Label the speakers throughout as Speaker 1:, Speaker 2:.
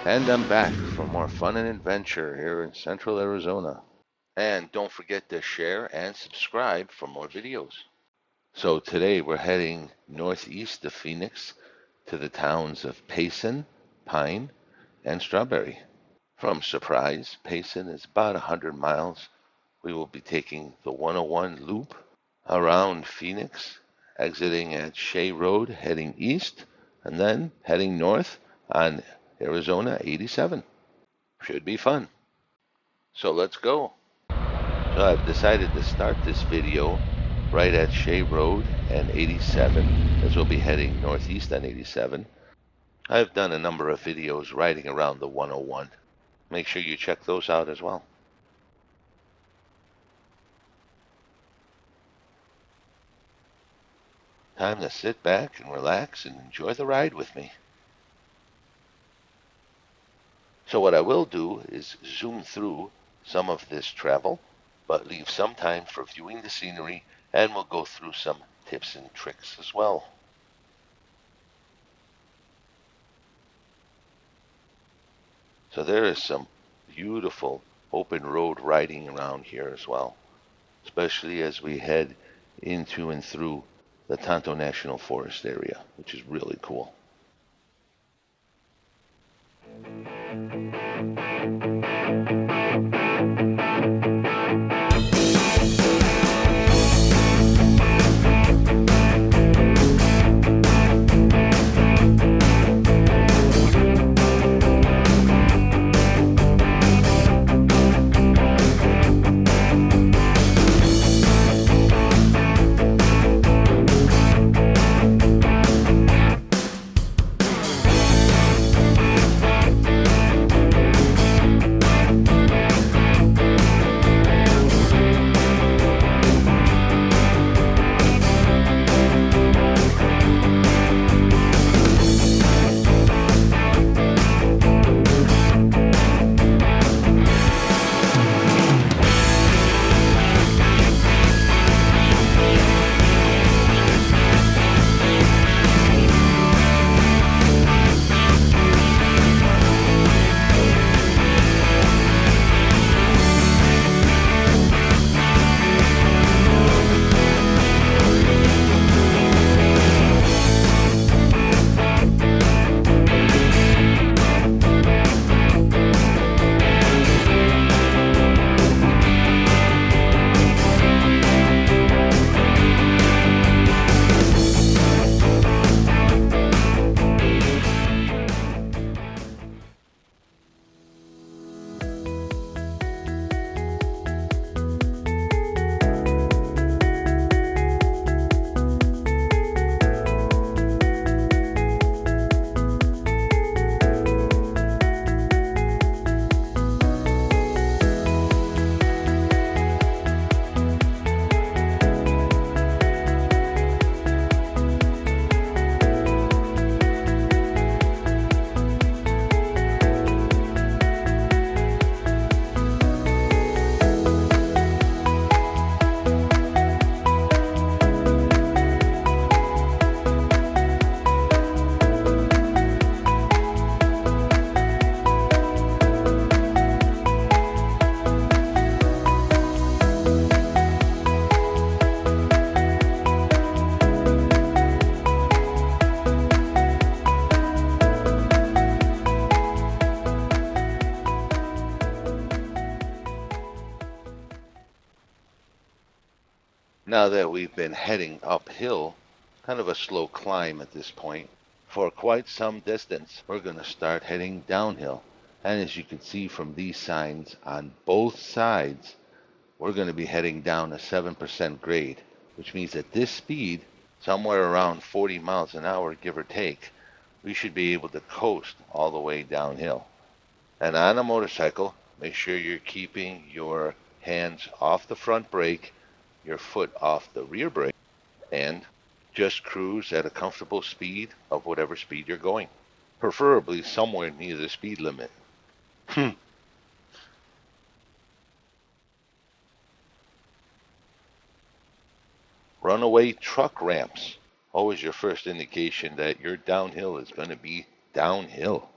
Speaker 1: And I'm back for more fun and adventure here in Central Arizona. And don't forget to share and subscribe for more videos. So today we're heading northeast of Phoenix to the towns of Payson, Pine, and Strawberry. From Surprise, Payson is about 100 miles. We will be taking the 101 loop around Phoenix, exiting at Shea Road, heading east, and then heading north on Arizona 87. Should be fun. So let's go. So I've decided to start this video right at Shea Road and 87, as we'll be heading northeast on 87. I've done a number of videos riding around the 101. Make sure you check those out as well. Time to sit back and relax and enjoy the ride with me. So what I will do is zoom through some of this travel, but leave some time for viewing the scenery, and we'll go through some tips and tricks as well. So there is some beautiful open road riding around here as well, especially as we head into and through the Tonto National Forest area, which is really cool. Now that we've been heading uphill, kind of a slow climb at this point, for quite some distance, we're going to start heading downhill. And as you can see from these signs on both sides, we're going to be heading down a 7% grade, which means at this speed, somewhere around 40 miles an hour, give or take, we should be able to coast all the way downhill. And on a motorcycle, make sure you're keeping your hands off the front brake, your foot off the rear brake, and just cruise at a comfortable speed of whatever speed you're going, preferably somewhere near the speed limit. Runaway truck ramps. Always your first indication that your downhill is going to be downhill.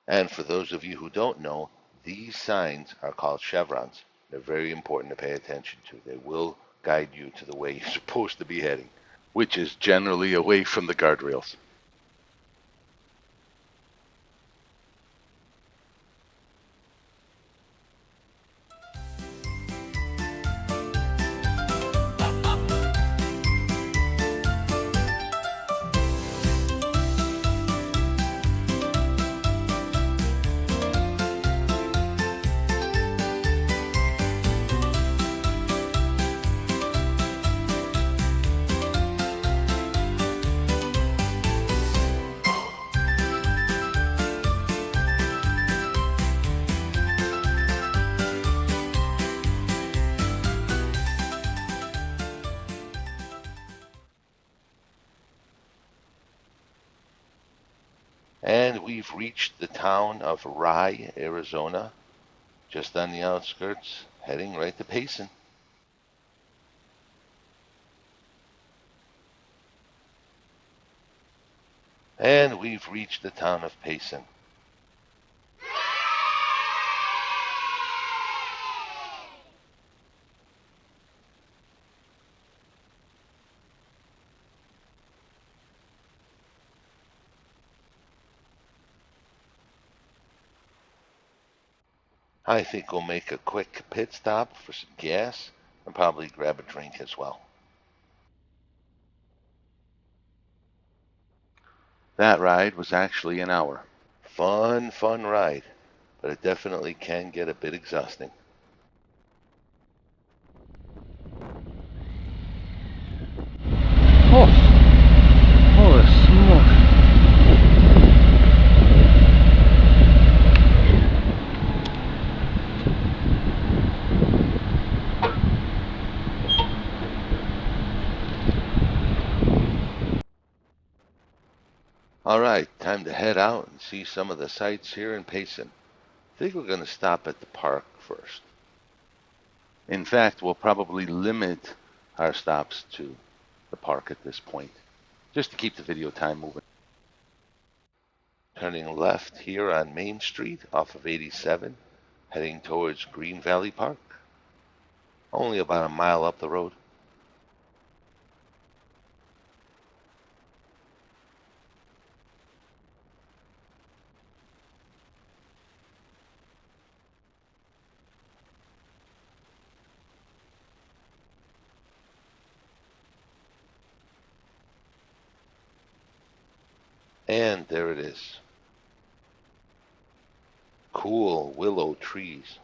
Speaker 1: And for those of you who don't know, these signs are called chevrons. They're very important to pay attention to. They will guide you to the way you're supposed to be heading, which is generally away from the guardrails. And we've reached the town of Rye, Arizona, just on the outskirts, heading right to Payson. And we've reached the town of Payson. I think we'll make a quick pit stop for some gas and probably grab a drink as well. That ride was actually an hour. Fun ride, but it definitely can get a bit exhausting.
Speaker 2: Oh, holy smoke.
Speaker 1: All right, time to head out and see some of the sights here in Payson. I think we're going to stop at the park first. In fact, we'll probably limit our stops to the park at this point, just to keep the video time moving. Turning left here on Main Street off of 87, heading towards Green Valley Park. Only about a mile up the road. And there it is. Cool willow trees.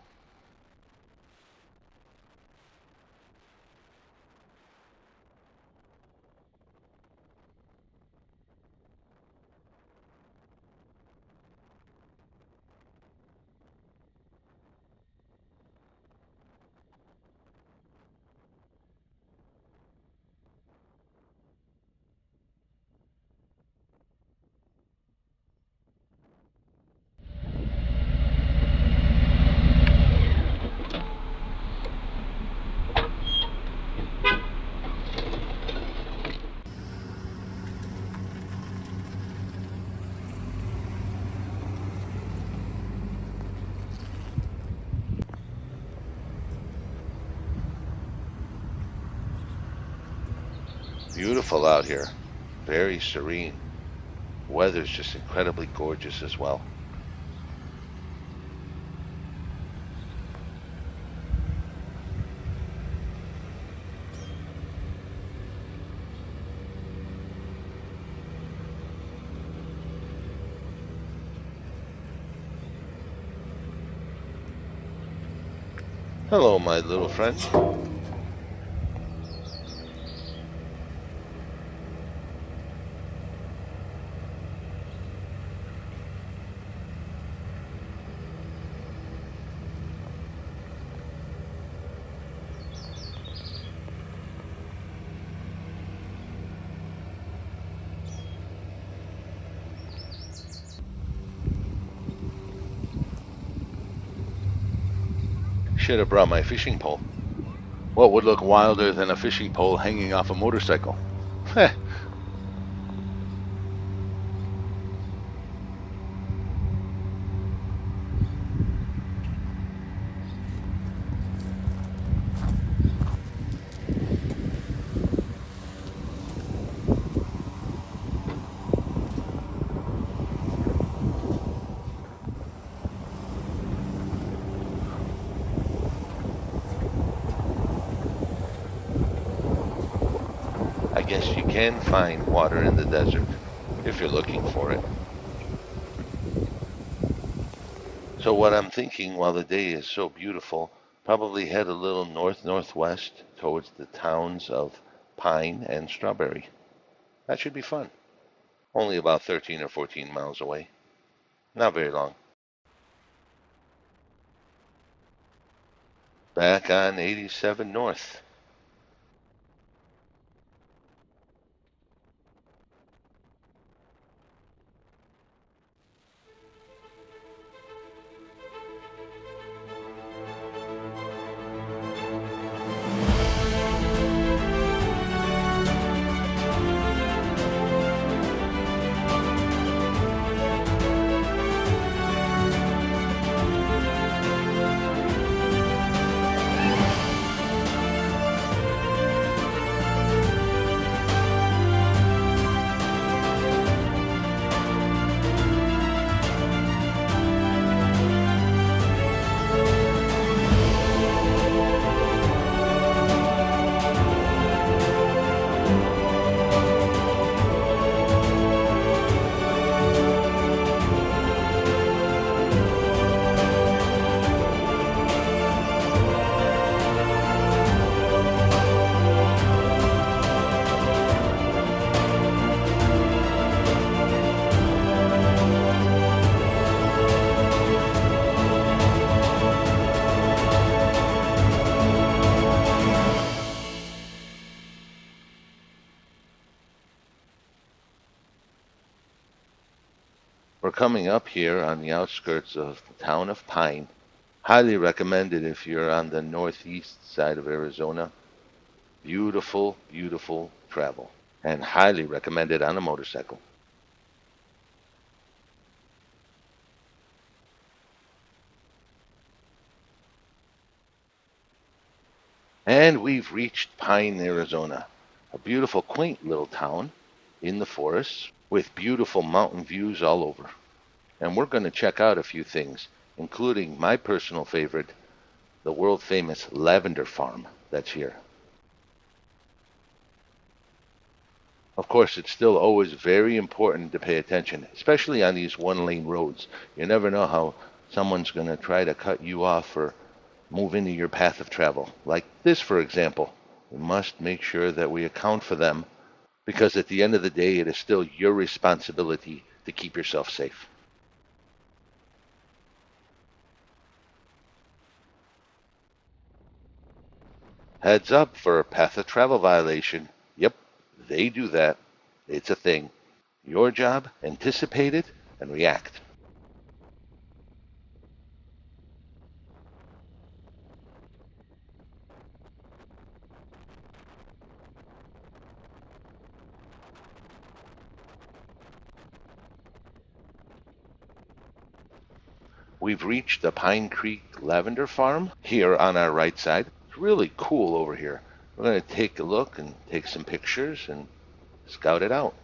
Speaker 1: Beautiful out here. Very serene. Weather's just incredibly gorgeous as well. Hello, my little friend. Should have brought my fishing pole. What would look wilder than a fishing pole hanging off a motorcycle? Heh. I guess you can find water in the desert if you're looking for it. So, what I'm thinking while the day is so beautiful, probably head a little north northwest towards the towns of Pine and Strawberry. That should be fun. Only about 13 or 14 miles away. Not very long. Back on 87 North. We're coming up here on the outskirts of the town of Pine. Highly recommended if you're on the northeast side of Arizona. Beautiful, beautiful travel. And highly recommended on a motorcycle. And we've reached Pine, Arizona. A beautiful, quaint little town in the forests with beautiful mountain views all over. And we're going to check out a few things, including my personal favorite, the world famous lavender farm that's here. Of course, it's still always very important to pay attention, especially on these one lane roads. You never know how someone's going to try to cut you off or move into your path of travel. Like this, for example. We must make sure that we account for them because at the end of the day, it is still your responsibility to keep yourself safe. Heads up for a path of travel violation. Yep, they do that. It's a thing. Your job, anticipate it and react. We've reached the Pine Creek Lavender Farm here on our right side. It's really cool over here. We're going to take a look and take some pictures and scout it out.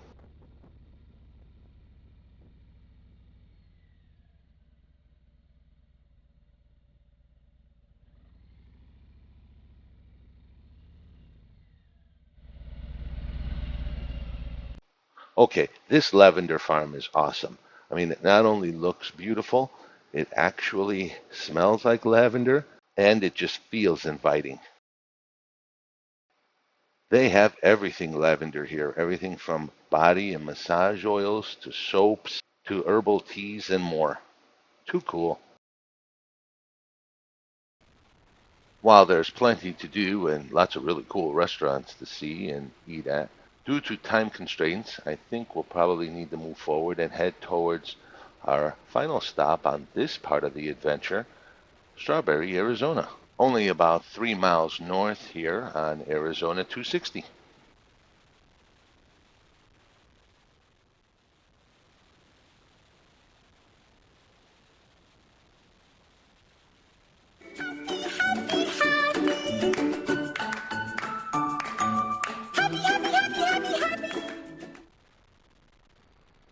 Speaker 1: Okay, this lavender farm is awesome. I mean, it not only looks beautiful, it actually smells like lavender and it just feels inviting. They have everything lavender here, everything from body and massage oils to soaps to herbal teas and more. Too cool. While there's plenty to do and lots of really cool restaurants to see and eat at, due to time constraints, I think we'll probably need to move forward and head towards our final stop on this part of the adventure, Strawberry, Arizona. Only about 3 miles north here on Arizona 260.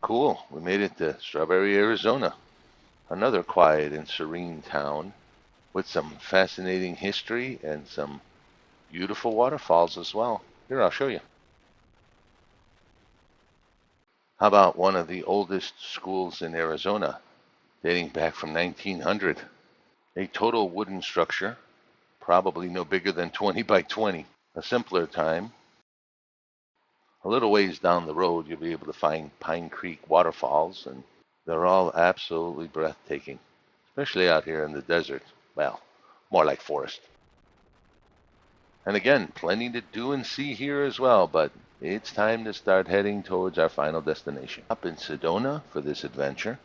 Speaker 1: Cool, we made it to Strawberry, Arizona. Another quiet and serene town with some fascinating history and some beautiful waterfalls as well. Here, I'll show you. How about one of the oldest schools in Arizona, dating back from 1900? A total wooden structure, probably no bigger than 20 by 20. A simpler time, a little ways down the road, you'll be able to find Pine Creek waterfalls, and they're all absolutely breathtaking, especially out here in the desert. Well, more like forest. And again, plenty to do and see here as well, but it's time to start heading towards our final destination. Up in Sedona for this adventure.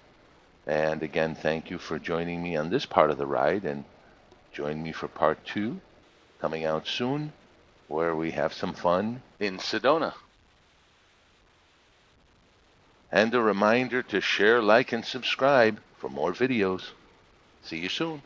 Speaker 1: And again, thank you for joining me on this part of the ride, and join me for part two coming out soon, where we have some fun in Sedona. And a reminder to share, like, and subscribe for more videos. See you soon.